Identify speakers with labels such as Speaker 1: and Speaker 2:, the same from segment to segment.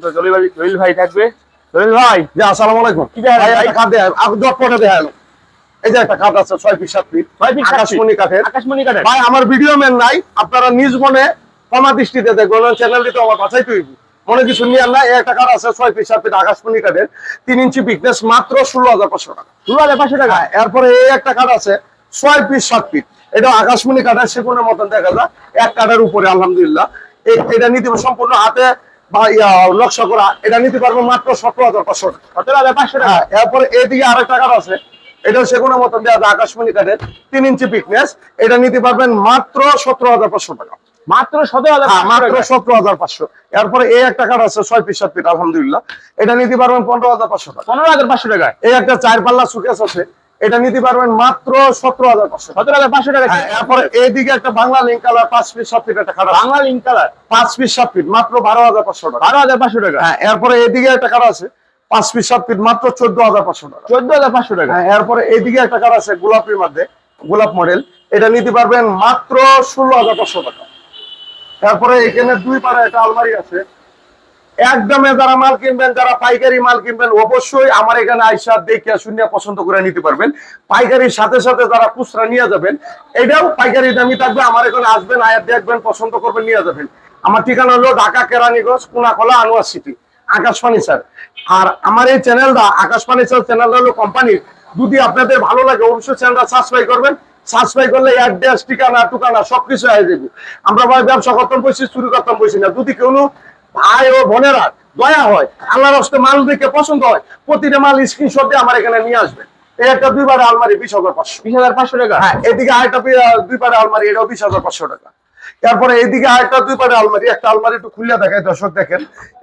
Speaker 1: জলিল ভাই থাকবে। জলিল ভাই
Speaker 2: জি আসসালামু আলাইকুম।
Speaker 1: কি দেখালেন
Speaker 2: ভাই
Speaker 1: ভাই?
Speaker 2: একটা কাঠ দেখান, আপনি দপ্পটা দেখান। এই যে একটা কাঠ আছে 6 ফিট 7 ফিট
Speaker 1: 6 ফিট 7 ফিট।
Speaker 2: আকাশমণি কাঠের।
Speaker 1: আকাশমণি কাঠের।
Speaker 2: ভাই আমার ভিডিও ম্যান নাই, আপনারা নিজ মনে ক্ষমা দৃষ্টিতে দেখবেন, চ্যানেলটি তো আমার বাছাই তৈরি মনে কিছু নিয়ে না। এই একটা কাঠ আছে 6 ফিট 7 ফিট আকাশমণি কাঠের, 3 ইঞ্চি পিকনেস, মাত্র 16,500 টাকা।
Speaker 1: 16,500 টাকা।
Speaker 2: এরপরে এই একটা কাঠ আছে 6 ফিট 7 ফিট, এটা আকাশমণি কাঠের, সেগুনের মতন দেখা যায়, এক কাঠের উপরে আলহামদুলিল্লাহ। এটা নিতে সম্পূর্ণ হাতে বা নকশা করা, এটা নিতে পারবো মাত্র 17,500 টাকা।
Speaker 1: 17,500 টাকা।
Speaker 2: এরপরে এদিকে আরেকটা কাঠ আছে, এটাও সেগুনের মতন দেওয়া যায়, আকাশমণি কাঠের, 3 ইঞ্চি পিকনেস, এটা নিতে পারবেন মাত্র 17,500 টাকা।
Speaker 1: মাত্র 17,500
Speaker 2: মাত্র
Speaker 1: টাকা।
Speaker 2: 17,500। এরপরে এই একটা কাঠ আছে 6 ফিট 7 ফিট আলহামদুলিল্লাহ, এটা নিতে পারবেন 15,500 টাকা।
Speaker 1: 15,500 টাকা।
Speaker 2: এই একটা 4 পাল্লা সুকেস আছে, এটা নিতে পারবেন মাত্র 17,500।
Speaker 1: 17,500 টাকা।
Speaker 2: এরপরে এইদিকে একটা Bangla link colour 5 feet 7 feet একটা কাঠ আছে,
Speaker 1: Bangla link colour
Speaker 2: 5 feet 7 feet মাত্র 12,500 টাকা।
Speaker 1: 12,500 টাকা।
Speaker 2: এরপরে এইদিকে একটা কাঠ আছে 5 ফিট 7 ফিট মাত্র 14,500 টাকা।
Speaker 1: 14,500 টাকা।
Speaker 2: এরপরে এইদিকে একটা কাঠ আছে গোলাপির মধ্যে, গোলাপ মডেল, এটা নিতে পারবেন মাত্র 16,500 টাকা। তারপরে এখানে দুই পারে একটা আলমারি আছে, একদমে যারা মাল কিনবেন, যারা পাইকারি মাল কিনবেন, অবশ্যই আমার এখানে আইসা দেখে শুনে পছন্দ করে নিতে পারবেন। পাইকারির সাথে সাথে যারা খুচরা নিয়ে যাবেন, এটাও পাইকারি দামই থাকবে। আমার এখানে আসবেন, আয়া দেখবেন, পছন্দ করবেন, নিয়ে যাবেন। আমার ঠিকানা হলো ঢাকা কেরানীগঞ্জ, কোনাখলা, আনোয়ার সিটি, আকাশ ফার্নিচার। আর আমার এই চ্যানেলটা আকাশ ফার্নিচার চ্যানেলটা হলো কোম্পানির, যদি আপনাদের ভালো লাগে অবশ্যই চ্যানেলটা সাবস্ক্রাইব করবেন। সাবস্ক্রাইব করলে অ্যাড্রেস, ঠিকানা, টুকানা সবকিছু হয়ে যাবে। আমরা ভাই ব্যবসা করতাম বসি, চুরি করতাম বসি না। যদি কেউ ভাই ও বোনেরা দয়া হয়, আল্লাহর হস্তে মাল দেখে পছন্দ হয়, প্রতিটা মাল স্ক্রিনশট দিয়ে আমার এখানে নিয়ে আসবেন। এই একটা 2 বারে আলমারি 20,500।
Speaker 1: 20,500 টাকা।
Speaker 2: এদিকে আরেকটা 2 বারে আলমারি, এটাও 20,500 টাকা। তারপরে এইদিকে আরেকটা 2 বারে আলমারি, একটা আলমারি একটু খুলে দেখাই, দর্শক দেখেন,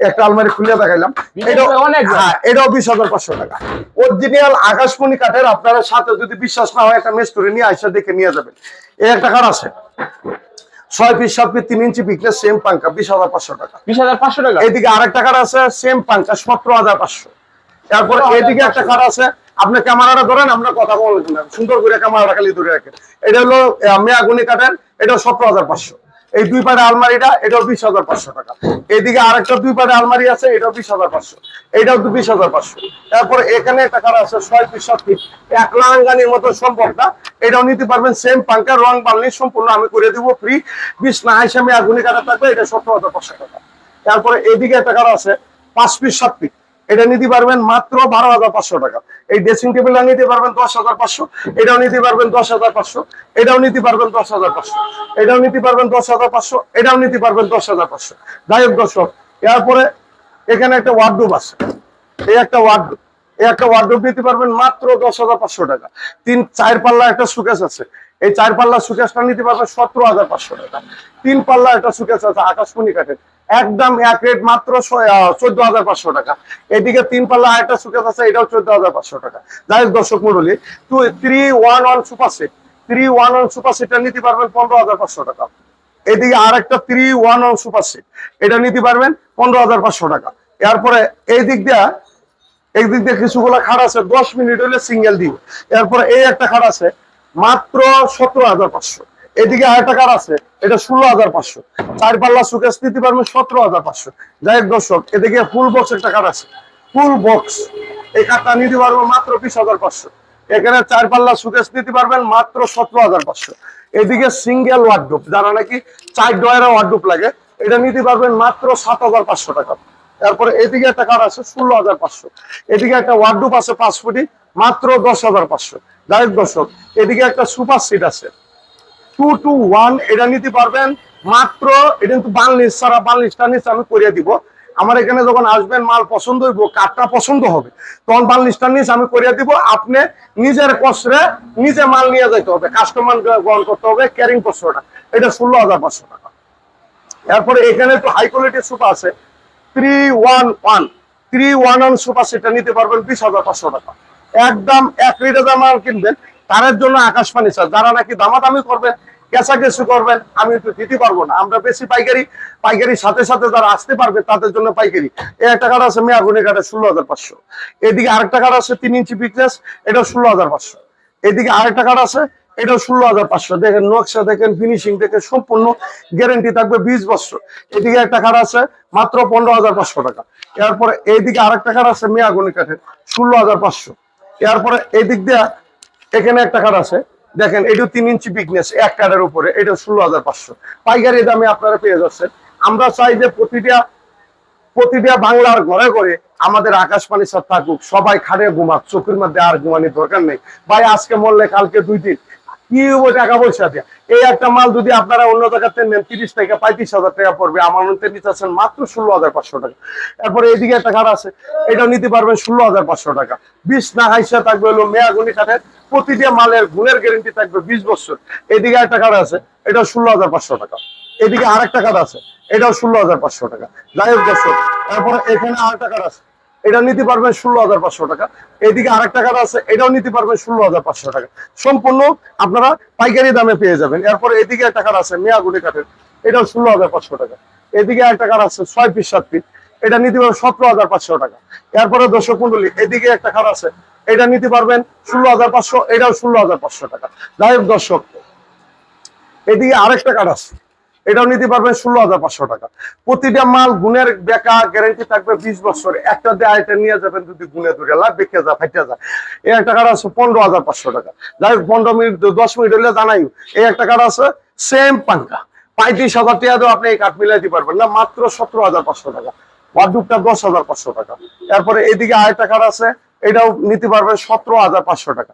Speaker 2: একটা আলমারি খুলে দেখাইলাম, এটাও
Speaker 1: অনেক।
Speaker 2: এটাও 20,500 টাকা। অরিজিনাল আকাশমণি কাঠের। আপনারা সাথে যদি বিশ্বাস না হয়, একটা মিস্ত্রি নিয়ে আইসা দেখে নিয়ে যাবেন। এই একটা কাঠ আছে 6 ফিট 7 ফিট 3 ইঞ্চি পিকনেস, সেম পাঙ্কা, 20,500 টাকা।
Speaker 1: 20,500 টাকা।
Speaker 2: এইদিকে আরেকটা কাঠ আছে সেম পাঙ্কা, 17,500। তারপরে এইদিকে একটা কাঠ আছে, আপনি ক্যামেরাটা ধরেন, আমরা কথা বলবেন না, সুন্দর করে ক্যামেরাটা খালি ধরে রাখেন। এটা হলো মেয়াগুনি কাঠের, এটাও 17,500। এই 2 পারে আলমারিটা, এটাও 20,500 টাকা। এইদিকে আরেকটা 2 পারে আলমারি আছে, এটাও 20,500, এটাও 20,500। তারপরে এখানে একটা কাঠ আছে 6 ফিট 7 ফিট, এক লাঙ্গানির মতো সম্পর্কটা, এটাও নিতে পারবেন, সেম পাঙ্কা, রং বার্নিশ সম্পূর্ণ আমি করে দিব ফ্রি। 20 না হিসেবে মেয়াগুনি কাঠের থাকবে, এটা 17,500 টাকা। তারপরে এইদিকে একটা কাঠ আছে 5 ফিট 7 ফিট, এটা নিতে পারবেন মাত্র 12,500 টাকা। এই ড্রেসিং টেবিলটা নিতে পারবেন 10,500, এটাও নিতে পারবেন 10,500, এটাও নিতে পারবেন 10,500, এটাও নিতে পারবেন 10,500, এটাও নিতে পারবেন 10,500। যাই হোক দর্শক, এরপরে এখানে একটা ওয়ার্ডরোব আছে, এই একটা ওয়ার্ডরোব, এই একটা ওয়ার্ডরোব নিতে পারবেন মাত্র 10,500 টাকা। 4 পাল্লা একটা সুকেস আছে, এই 4 পাল্লা সুকেসটা নিতে পারবেন 17,500 টাকা। 3 পাল্লা একটা সুকেস আছে আকাশমণি কাঠের, একদম এক রেট মাত্র 14,500 টাকা। এদিকে 3 পাল্লা একটা সুকেস আছে, এটাও 14,500 টাকা। যাই হোক দর্শক মন্ডলী, 311 সুপার সেট, 311 সুপার সেটটা নিতে পারবেন 15,500 টাকা। এদিকে আরেকটা 311 সুপার সেট, এটা নিতে পারবেন 15,500 টাকা। এরপরে এই দিক দিয়ে কিছুগুলো খাট আছে, 10 মিনিট হলে সিঙ্গেল দিব। এরপরে এই একটা খাট আছে মাত্র 17,500। এদিকে আরেকটা কাঠ আছে, এটা 16,500। 4 পাল্লা সুকেস নিতে পারবেন 17,500। যাই হোক দর্শক, এদিকে ফুল বক্স একটা কাঠ আছে, ফুল বক্স, এই কাঠটা নিতে পারবেন মাত্র 20,500। এখানে 4 পাল্লা সুকেস নিতে পারবেন মাত্র 17,500। এদিকে সিঙ্গেল ওয়ার্ডরোব, যারা নাকি 4 ডয়ারের ওয়ার্ডরোব লাগে, এটা নিতে পারবেন মাত্র 7,500 টাকা। তারপরে এদিকে একটা কাঠ আছে 16,500। এদিকে একটা ওয়ার্ডরোব আছে 5 ফুটি, মাত্র 10,500। যাই হোক দর্শক, এদিকে একটা সুপার সিট আছে 221, এটা নিতে পারবেন মাত্র, এটা কিন্তু বার্নিশ ছাড়া, বার্নিশটা নিচে আমি করিয়ে দিব। আমার এখানে যখন আসবেন, মাল পছন্দ হইব, কাঠটা পছন্দ হবে, তখন বার্নিশটা নিচে আমি করিয়ে দিব। আপনি নিজের কষ্টে নিজে মাল নিয়ে যাইতে হবে, কাস্টমার গ্রহণ করতে হবে, ক্যারিং কষ্টটা, এটা 16,500 টাকা। এরপরে এখানে একটু হাই কোয়ালিটির সোফা আছে 311 সোফা, সেটা নিতে পারবেন 20,500 টাকা। একদম 1 লিটার মাল কিনবেন, তার জন্য আকাশ ফার্নিচার। যারা নাকি দামাদামি করবেন, কেঁচাকেচি করবেন, আমি একটু দিতে পারবো না, আমরা বেশি পাইকারি সাথে সাথে যারা আসতে পারবে তাদের জন্য পাইকারি। এই একটা কাঠ আছে মেয়াগুনি কাঠের 16,500। এদিকে আরেকটা কাঠ আছে 3 ইঞ্চি পিকনেস, এটা 16,500। এদিকে আরেকটা কাঠ আছে এটাও 16,500। দেখেন নকশা দেখেন, ফিনিশিং দেখেন, সম্পূর্ণ গ্যারেন্টি থাকবে 20 বছর। এদিকে একটা কাঠ আছে মাত্র 15,500 টাকা। এরপরে এইদিকে আরেকটা কাঠ আছে মেয়াগুনি কাঠের 16,500। এরপরে এই দিক দিয়ে এখানে একটা কাঠ আছে, দেখেন এটাও 3 ইঞ্চি বিগনেস এক কাঠের উপরে, এটা 16,500 পাইকারি দামে আপনারা পেয়ে যাচ্ছেন। আমরা চাই যে প্রতিটা বাংলার ঘরে ঘরে আমাদের আকাশ ফার্নিচার থাকুক, সবাই খাটে ঘুমাক, চোখের মধ্যে আর ঘুমানোর দরকার নেই। ভাই আজকে মরলে কালকে 2 দিন কি হবো টাকা পয়সা দিয়ে। এই একটা মাল যদি আপনারা অন্য জায়গাতে নেন 30 থেকে 35,000 টাকা পড়বে, আমার মধ্যে নিতেছেন মাত্র 16,500 টাকা। এরপরে এইদিকে একটা কাঠ আছে, এটাও নিতে পারবেন 16,500 টাকা। 20 না হাইসা থাকবে হলো মেয়াগুনি কাঠের, প্রতিটা মালের গুণের গ্যারেন্টি থাকবে 20 বছর। এদিকে একটা কাঠ আছে, এটাও 16,500 টাকা। এদিকে আরেকটা কাঠ আছে, এটাও 16,500 টাকা। যাই হোক দর্শক, তারপরে এখানে আরেকটা কাঠ আছে, এটা নিতে পারবেন 16,500 টাকা। এদিকে আরেকটা কাঠ আছে, এটাও নিতে পারবেন 16,500 টাকা। সম্পূর্ণ আপনারা পাইকারি দামে পেয়ে যাবেন। এরপরে এদিকে একটা কাঠ আছে মেয়াগুনি কাঠের, এটাও 16,500 টাকা। এদিকে একটা কাঠ আছে 6 ফিট 7 ফিট, এটা নিতে পারবেন 17,500 টাকা। এরপরে দর্শক মন্ডলী, এদিকে একটা কাঠ আছে, এটা নিতে পারবেন 16,500, এটাও 16,500 টাকা। যাই হোক দর্শক, এদিকে আরেকটা কাঠ আছে, এটাও নিতে পারবেন 16,500 টাকা। প্রতিটা মাল গুণের বেকা গ্যারেন্টি থাকবে 20 বছর। একটা দিয়ে আইটেম নিয়ে যাবেন, যদি গুণে ধরে লাভ বেঁকে যায় ফাইটা যায়। এই একটা কাঠ আছে 15,500 টাকা। যাই হোক 15 মিনিট 10 মিনিট হলে জানাই। এই একটা কাঠ আছে সেম পাঙ্কা, 35,000 টাকা দিয়ে আপনি এই কাঠ মিলাইতে পারবেন না, মাত্র 17,500 টাকা। ওয়ার্ডরোবটা 10,500 টাকা। এরপরে এইদিকে আরেকটা কাঠ আছে, এটাও নিতে পারবেন 17,500 টাকা।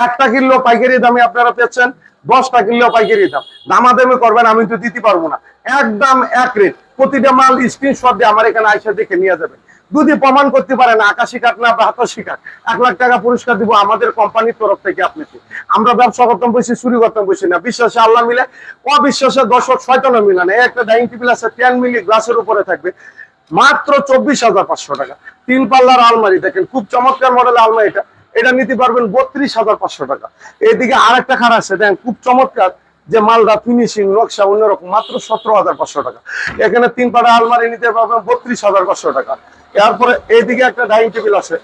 Speaker 2: একটা কিলো পাইকারি দামে আপনারা পেয়েছেন, 10টা কিলো পাইকারি দাম। দামাদামি করবেন, আমি তো দিতে পারবো না, একদম এক রেট। প্রতিটা মাল স্ক্রিনশট দিয়ে আমার এখানে আইসা দেখে নিয়ে যাবেন। যদি প্রমাণ করতে পারেন আকাশি কাঠ না 82 কাঠ, 1 লাখ টাকা পুরস্কার দিব আমাদের কোম্পানির তরফ থেকে আপনাকে। আমরা ব্যবসা করতাম বসি, চুরি করতাম বসি না। বিশ্বাসে আল্লাহ মিলে, অবিশ্বাসে দর্শক শয়তানও মিলে না। একটা ডাইনিং টেবিল আছে 10 মিলি গ্লাসের উপরে থাকবে, মাত্র 24,500 টাকা। 3 পাল্লার আলমারি দেখেন, খুব চমৎকার মডেলের আলমারিটা, এটা নিতে পারবেন 32,500 টাকা। এদিকে আরেকটা খাট আছে দেখেন, খুব চমৎকার, যে মালদা ফিনিশিং নকশা অন্যরকম, মাত্র 17,500 টাকা। এখানে 3 পাল্লা আলমারি নিতে পারবেন 32,500 টাকা। এরপরে এইদিকে একটা ডাইনিং টেবিল আছে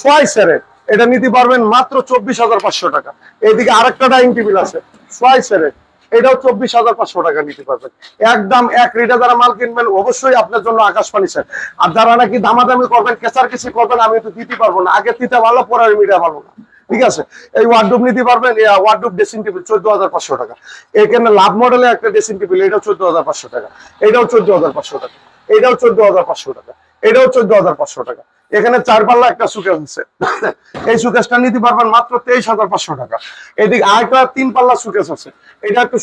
Speaker 2: 6 সেরের, এটা নিতে পারবেন মাত্র 24,500 টাকা। এইদিকে আরেকটা ডাইনিং টেবিল আছে 6 সেরের, এটাও 24,500 টাকা নিতে পারবেন। একদম এক রেটে যারা মাল কিনবেন অবশ্যই আপনার জন্য আকাশ ফার্নিচার। আর যারা নাকি দামাদামি করবেন, কেচার কিছু করবেন, আমি তো দিতে পারবো না, আগে দিতে ভালো পরে মিডিয়া ভালো না, ঠিক আছে। এই ওয়ার্ডরোব নিতে পারবেন, ওয়ার্ডরোব ড্রেসিং টেবিল 14,500 টাকা। এখানে লাভ মডেলের একটা ড্রেসিং টেবিল, এটাও 14,500 টাকা। এটাও 14,500 টাকা। এটাও 14,500 টাকা। এটাও 14,500 টাকা। এখানে 4 পাল্লা একটা সুকেস আছে, এই সুকেসটা নিতে পারবেন মাত্র 23,500 টাকা। এদিকে আরেকটা 3 পাল্লা সুকেস আছে, এটা একটু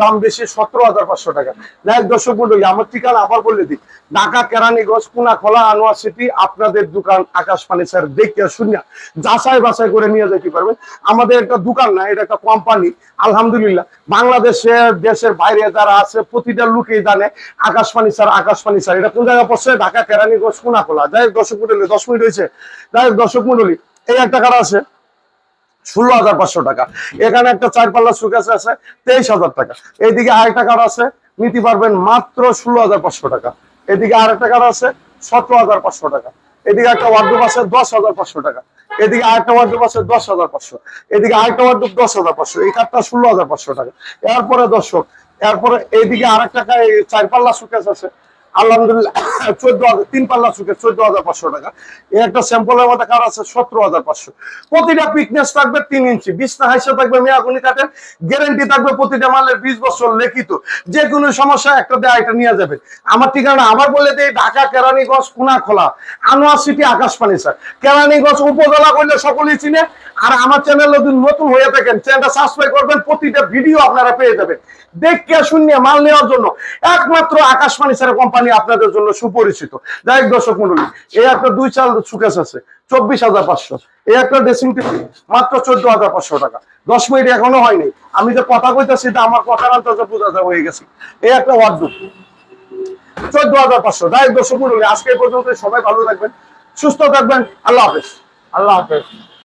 Speaker 2: দাম বেশি, 17,500 টাকা। যাই দর্শক মন্ডলী, আমার ঠিকানা আবার বলে দিই, ঢাকা কেরানীগঞ্জ কোনাখোলা আনোয়ার সিটি। আপনাদের দোকান আকাশ ফার্নিচার দেখে শুনিয়া যাচাই বাছাই করে নিয়ে যেতে পারবেন। আমাদের একটা দোকান না, এটা একটা কোম্পানি। আলহামদুলিল্লাহ বাংলাদেশের দেশের বাইরে যারা আছে প্রতিটা লোকেই জানে আকাশ ফার্নিচার। আকাশ ফার্নিচার এটা কোন জায়গায় পড়ছে? ঢাকা কেরানীগঞ্জ কোনাখোলা। যাই হোক দর্শক মন্ডলী, 10 মিনিট হয়েছে। যাই হোক দর্শক মন্ডলী, এই একটা কাঠ আছে 16,500 টাকা। এখানে একটা 4 পাল্লা সুকেস আছে 23,000 টাকা। এইদিকে আরেকটা কাঠ আছে, নিতে পারবেন মাত্র 16,500 টাকা। এদিকে আরেকটা কাঠ আছে 17,500 টাকা। এদিকে একটা ওয়ার্ডরোব আছে 10,500 টাকা। এদিকে আরেকটা ওয়ার্ডরোব আছে 10,500। এদিকে আরেকটা ওয়ার্ডরোব 10,500। এই কাঠটা 16,500 টাকা। এরপরে দর্শক, এরপরে এইদিকে আরেকটা 4 পাল্লা সুকেস আছে, আলহামদুলিল্লাহ 14,000। 3 পাল্লা সুকেস 14,500 টাকা। এই একটা স্যাম্পলের মধ্যে কাঠ আছে 17,500। প্রতিটা পিকনেস থাকবে 3 ইঞ্চি, 20 না হাইসা থাকবে মেয়াগুনি কাঠের, গ্যারেন্টি থাকবে প্রতিটা মালের 20 বছর লিখিত। যে কোনো সমস্যা একটা দিয়ে এটা নিয়ে যাবে। আমার ঠিকানা আবার বলে দেই, ঢাকা কেরানীগঞ্জ কোনাখোলা আনোয়ার সিটি আকাশ ফার্নিচার। কেরানীগঞ্জ উপজেলা করলে সকলেই চিনে। আর আমার চ্যানেল যদি নতুন হয়ে থাকেন, চ্যানেলটা সাবস্ক্রাইব করবেন, প্রতিটা ভিডিও আপনারা পেয়ে যাবেন। দেখে শুনে মাল নেওয়ার জন্য একমাত্র আকাশ ফার্নিচার কোম্পানি আপনাদের জন্য সুপরিচিত। যাই হোক দর্শক মন্ডলী, এই একটা 2 চাল সুকেস আছে 24,500। এই একটা ড্রেসিং টেবিল মাত্র 14,500 টাকা। 10 মিনিট এখনো হয়নি, আমি যে কথা কইতেছি তা আমার কথার আন্দাজে বোঝা যায় হয়ে গেছে। এই একটা ওয়ার্ডরোব 14,500। যাই হোক দর্শক মন্ডলী, আজকে এই পর্যন্ত। সবাই ভালো থাকবেন, সুস্থ থাকবেন। আল্লাহ হাফেজ।
Speaker 1: আল্লাহ হাফেজ।